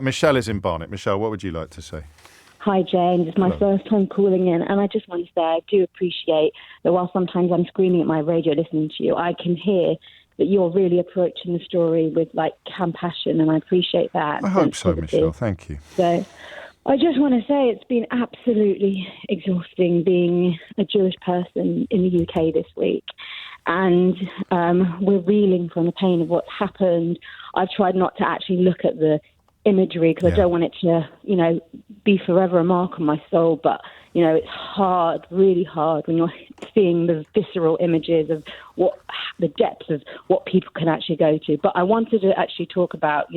Michelle is in Barnet. Michelle, what would you like to say? Hi, James. It's my first time calling in, and I just want to say I do appreciate that while sometimes I'm screaming at my radio listening to you, I can hear that you're really approaching the story with, compassion, and I appreciate that. I hope so, Michelle. Thank you. So I just want to say it's been absolutely exhausting being a Jewish person in the UK this week. And we're reeling from the pain of what's happened. I've tried not to actually look at the imagery because I don't want it to, be forever a mark on my soul. But, it's hard, really hard when you're seeing the visceral images of the depth of what people can actually go to. But I wanted to actually talk about,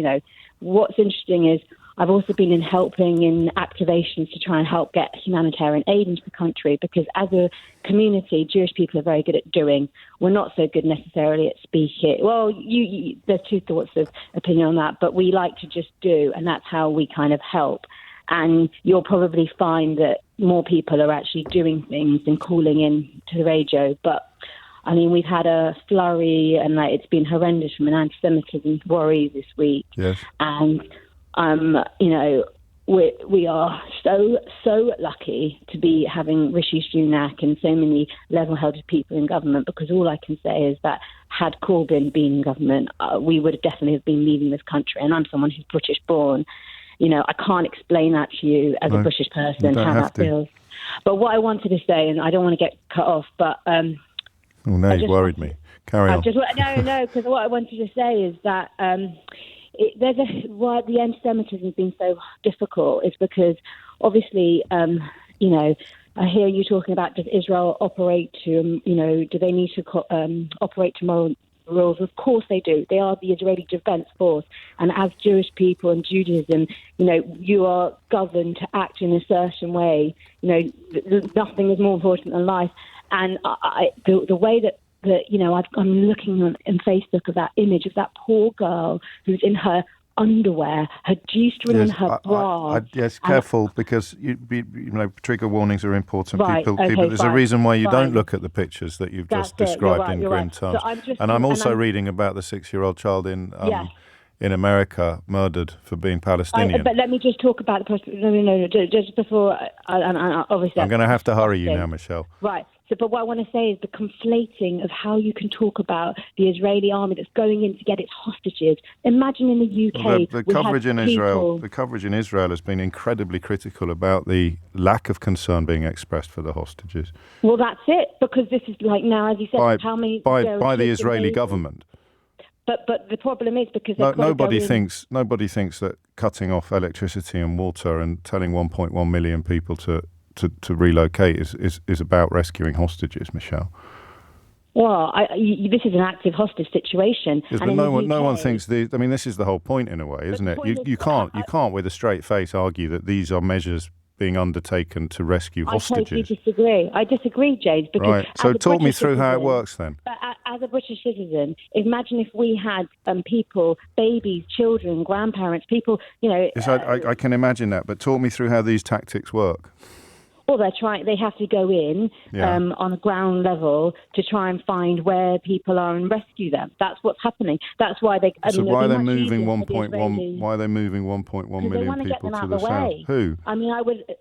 what's interesting is I've also been helping in activations to try and help get humanitarian aid into the country because as a community, Jewish people are very good at doing. We're not so good necessarily at speaking. Well, there's two thoughts of opinion on that, but we like to just do, and that's how we kind of help. And you'll probably find that more people are actually doing things and calling in to the radio. But, we've had a flurry and it's been horrendous from an anti-Semitism worry this week. Yes. And we are so lucky to be having Rishi Sunak and so many level-headed people in government because all I can say is that had Corbyn been in government, we would have definitely have been leaving this country. And I'm someone who's British-born. I can't explain that to you as a British person, how that feels. But what I wanted to say, and I don't want to get cut off, but... you worried me. Carry on. No, because what I wanted to say is that... why the anti-Semitism has been so difficult is because obviously, I hear you talking about does Israel operate to, do they need to operate to moral rules? Of course they do. They are the Israeli Defense Force. And as Jewish people and Judaism, you are governed to act in a certain way. Nothing is more important than life. And the way that I'm looking on Facebook of that image of that poor girl who's in her underwear, her G-string and her bra. Yes, careful, because trigger warnings are important. Right, There's a reason why you don't look at the pictures that you've just described in grim terms. So I'm also reading about the 6-year-old child in America murdered for being Palestinian. But let me just talk about the no, just before. Obviously, I'm going to have to hurry you now, Michelle. Right. But what I want to say is the conflating of how you can talk about the Israeli army that's going in to get its hostages. Imagine in the UK, the coverage in Israel. The coverage in Israel has been incredibly critical about the lack of concern being expressed for the hostages. Well, that's it, because this is now, as you said, how many by the Israeli government. But the problem is because nobody thinks that cutting off electricity and water and telling 1.1 million people to relocate is about rescuing hostages, Michelle. Well, this is an active hostage situation. Yes, but no one thinks this is the whole point in a way, isn't it? You can't with a straight face argue that these are measures being undertaken to rescue hostages. I disagree, James. Because right. So talk me through how it works then. But as a British citizen, imagine if we had people, babies, children, grandparents, people, Yes, I can imagine that. But talk me through how these tactics work. Well, they have to go in on a ground level to try and find where people are and rescue them. That's what's happening. That's why they. So why are they moving 1.1? Why are they moving 1.1 million people to the south? Who?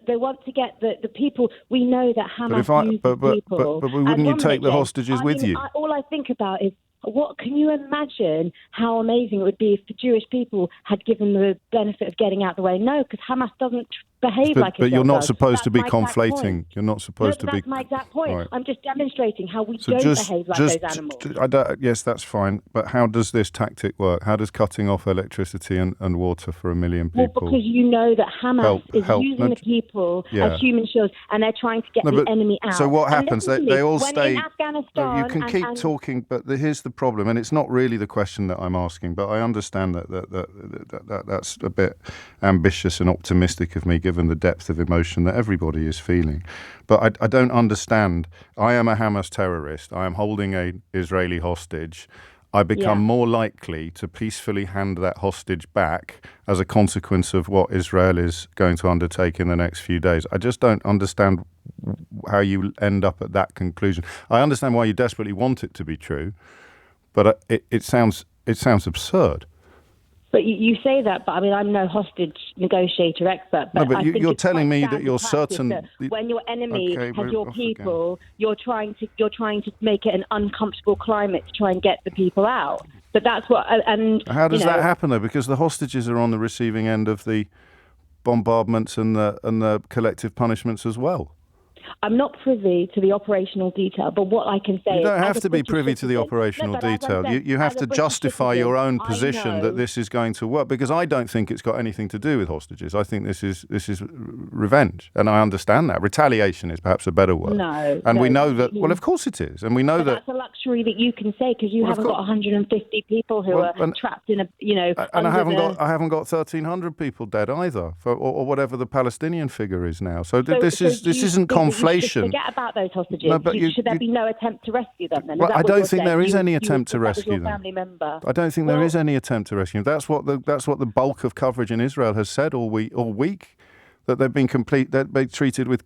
They want to get the people. We know that Hamas uses people. But wouldn't you take the hostages with you? All I think about is. What can you imagine how amazing it would be if the Jewish people had given the benefit of getting out the way? No, because Hamas doesn't behave like it does. But you're not supposed to be conflating. You're not supposed to be. That's my exact point. Right. I'm just demonstrating how we don't behave like those animals. Yes, that's fine. But how does this tactic work? How does cutting off electricity and water for 1 million people? Well, because you know that Hamas is using the people as human shields, and they're trying to get the enemy out. So what happens? They all stay. In Afghanistan, you can keep talking, but here's the problem, and it's not really the question that I'm asking. But I understand that's a bit ambitious and optimistic of me, given the depth of emotion that everybody is feeling. But I don't understand. I am a Hamas terrorist. I am holding an Israeli hostage. I become more likely to peacefully hand that hostage back as a consequence of what Israel is going to undertake in the next few days. I just don't understand how you end up at that conclusion. I understand why you desperately want it to be true, but it sounds absurd. But you say that, but I mean, I'm no hostage negotiator expert. But No, but I think you're it's telling quite me that standard you're practice certain. that when your enemy Okay, has we're your off again. people, you're trying to make it an uncomfortable climate to try and get the people out. But that's what. And How does you know, that happen though? Because the hostages are on the receiving end of the bombardments and the collective punishments as well. I'm not privy to the operational detail, but what I can say You is, don't as have a to be British privy to the citizen- operational no, but as I'm detail. saying, You have as a to British justify citizen, your own I position that know- this is going to work, because I don't think it's got anything to do with hostages. I think this is revenge, and I understand that. Retaliation is perhaps a better word. No, and we no. know that. Well, of course it is, and we know But that. that's a luxury that you can say because you Well, of haven't got course. 150 people who Well, are trapped in a, And I under haven't got 1,300 people dead either, or whatever the Palestinian figure is now. So, this do isn't you think that you should just conflation. forget about those hostages. No, but Should there be no attempt to rescue them then? Is Well, that I what don't you're think saying? there is any You attempt to that was rescue your them. family member. I don't think there is any attempt to rescue them. That's what the bulk of coverage in Israel has said all week, that they've been treated with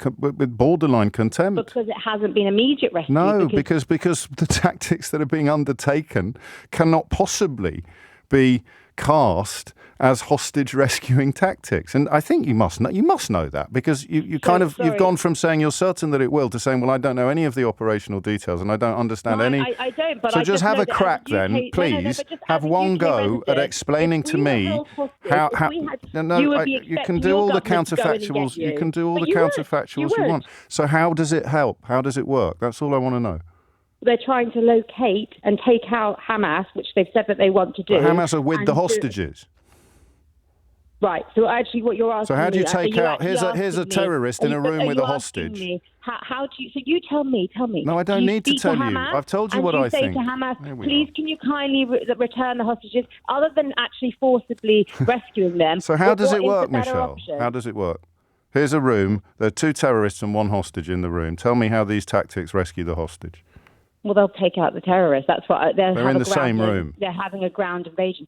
borderline contempt. Because it hasn't been immediate rescue. No, because the tactics that are being undertaken cannot possibly be cast as hostage rescuing tactics. And I think you must know that, because you've gone from saying you're certain that it will to saying, well, I don't know any of the operational details and I don't understand any. I don't, but so I just have know a that crack as a UK then, please. but just have as a one UK go resident, at explaining if to we were me held hostage, how if we had- you would be can expecting do your all the government to go in and get counterfactuals. You can do all But the you would. counterfactuals You you would. want. So how does it help? How does it work? That's all I want to know. They're trying to locate and take out Hamas, which they've said that they want to do. But Hamas are with and the hostages. Right. So actually, what you're asking So how do you me, take are you out? actually Here's a asking me- terrorist in a room are with you a asking hostage. me, how do you? So you tell me. No, I don't Do you need to speak tell you. Hamas I've told you and what you I say think. to Hamas, Here we please, are. can you kindly return the hostages, other than actually forcibly rescuing them? So how does what it is work, the better Michelle? option? How does it work? Here's a room. There are 2 terrorists and 1 hostage in the room. Tell me how these tactics rescue the hostage. Well, they'll take out the terrorists. That's what They're in the same room. They're having a ground invasion.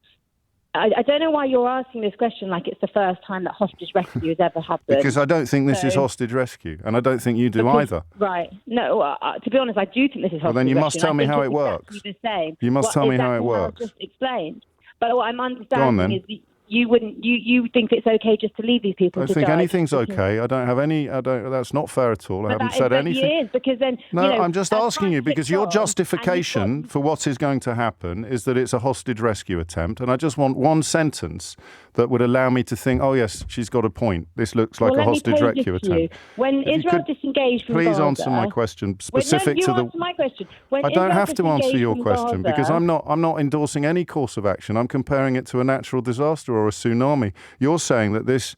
I don't know why you're asking this question like it's the first time that hostage rescue has ever happened. Because I don't think this is So- hostage rescue, and I don't think you do Because- either. Right. No, to be honest, I do think this is hostage Well, then you must rescue, tell and me I think how it's it works. exactly the same. You must tell me how it exactly works. I just explained. But what I'm then. understanding is you think it's okay just to leave these people I to think die. anything's because- okay. I don't have any. That's not fair at all. I But haven't that said is- anything. It is, because then No, I'm just as asking time you, because ticks your on, justification and you've for what is going to happen is that it's a hostage rescue attempt, and I just want one sentence that would allow me to think, oh yes, she's got a point. This looks like Well, a let me hostage pose rescue this to you. attempt. When If you Israel could disengaged from Please Gaza, answer my question Well, specific no, to you the. answer my question. When I don't Israel have to answer disengaged your from question because Gaza- I'm not endorsing any course of action. I'm comparing it to a natural disaster or a tsunami. You're saying that this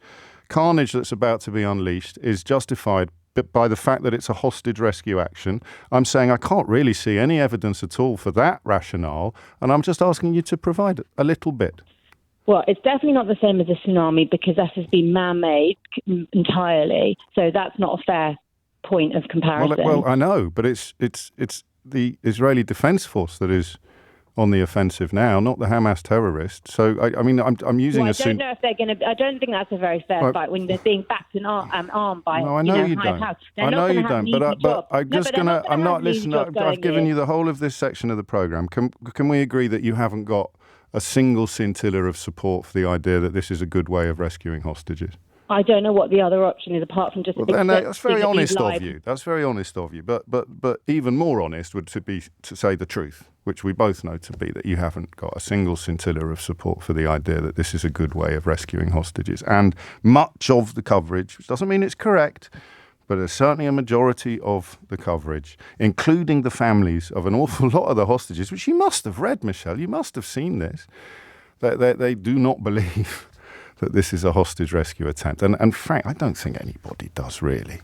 carnage that's about to be unleashed is justified by the fact that it's a hostage rescue action. I'm saying I can't really see any evidence at all for that rationale, and I'm just asking you to provide a little bit. Well, it's definitely not the same as a tsunami because that has been man-made entirely. So that's not a fair point of comparison. Well, I know, but it's the Israeli Defense Force that is on the offensive now, not the Hamas terrorists. So I'm using well, I a. don't know if they're going to. I don't think that's a very fair fight when they're being backed and armed by. No, I know you high don't. powers. I know you don't. But I'm No, just but they're gonna. not I'm have not an easy listening. job I've going given in. you the whole of this section of the program. Can we agree that you haven't got a single scintilla of support for the idea that this is a good way of rescuing hostages? I don't know what the other option is apart from just. Well, then, that's very accepting that honest these of lives- you. That's very honest of you. But even more honest would be to say the truth, which we both know to be that you haven't got a single scintilla of support for the idea that this is a good way of rescuing hostages. And much of the coverage, which doesn't mean it's correct, but there's certainly a majority of the coverage, including the families of an awful lot of the hostages, which you must have read, Michelle. You must have seen this. They do not believe that this is a hostage rescue attempt. And Frank, I don't think anybody does really.